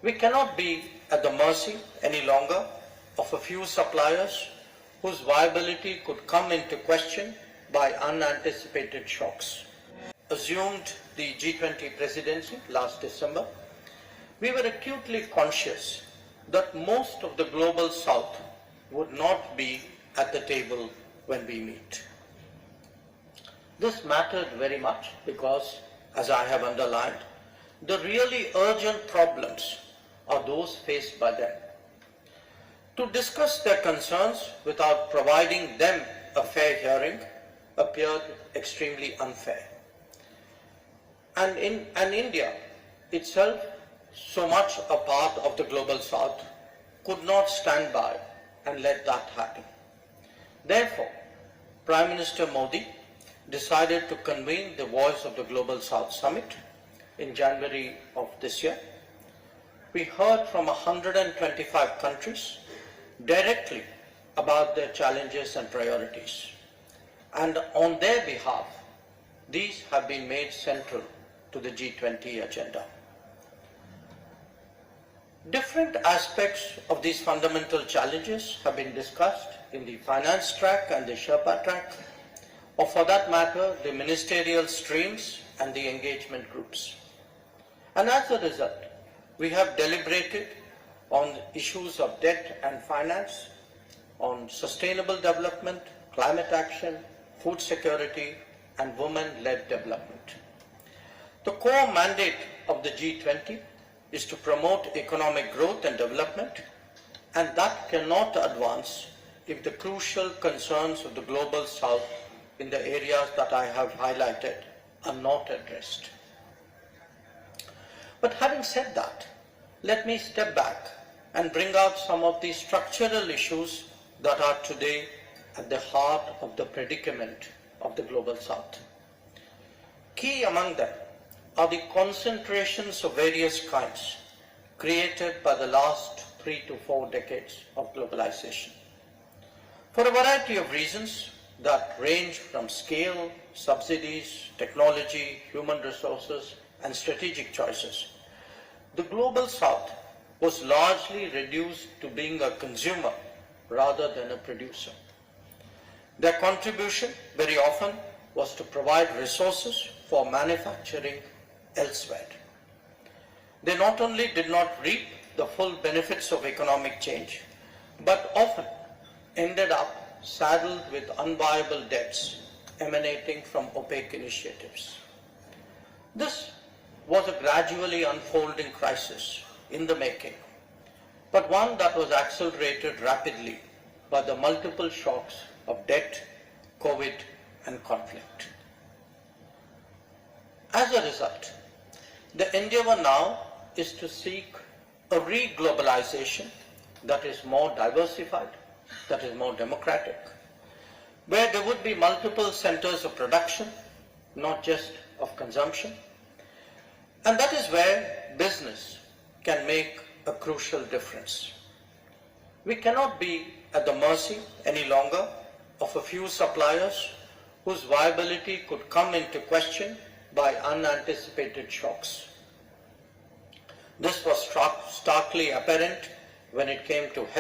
We cannot be at the mercy any longer of a few suppliers whose viability could come into question by unanticipated shocks. Assumed the G20 presidency last December, we were acutely conscious that most of the global south would not be at the table when we meet. This mattered very much because, as I have underlined, the really urgent problems are those faced by them. To discuss their concerns without providing them a fair hearing appeared extremely unfair. And India itself, so much a part of the global south, could not stand by and let that happen. Therefore, Prime Minister Modi decided to convene the Voice of the Global South Summit in January of this year. We heard from 125 countries directly about their challenges and priorities. And on their behalf, these have been made central to the G20 agenda. Different aspects of these fundamental challenges have been discussed in the finance track and the Sherpa track, or for that matter, the ministerial streams and the engagement groups. And as a result, we have deliberated on issues of debt and finance, on sustainable development, climate action, food security, and women-led development. The core mandate of the G20 is to promote economic growth and development, and that cannot advance if the crucial concerns of the global south in the areas that I have highlighted are not addressed. But having said that, let me step back and bring out some of the structural issues that are today at the heart of the predicament of the global south. Key among them are the concentrations of various kinds created by the last 3 to 4 decades of globalization. For a variety of reasons that range from scale, subsidies, technology, human resources, and strategic choices, the global south was largely reduced to being a consumer rather than a producer. Their contribution very often was to provide resources for manufacturing elsewhere. They not only did not reap the full benefits of economic change, but often ended up saddled with unviable debts emanating from opaque initiatives. This was a gradually unfolding crisis in the making, but one that was accelerated rapidly by the multiple shocks of debt, COVID, and conflict. As a result, the endeavor now is to seek a re-globalization that is more diversified, that is more democratic, where there would be multiple centers of production, not just of consumption, and that is where business can make a crucial difference. We cannot be at the mercy any longer of a few suppliers whose viability could come into question by unanticipated shocks. This was starkly apparent when it came to health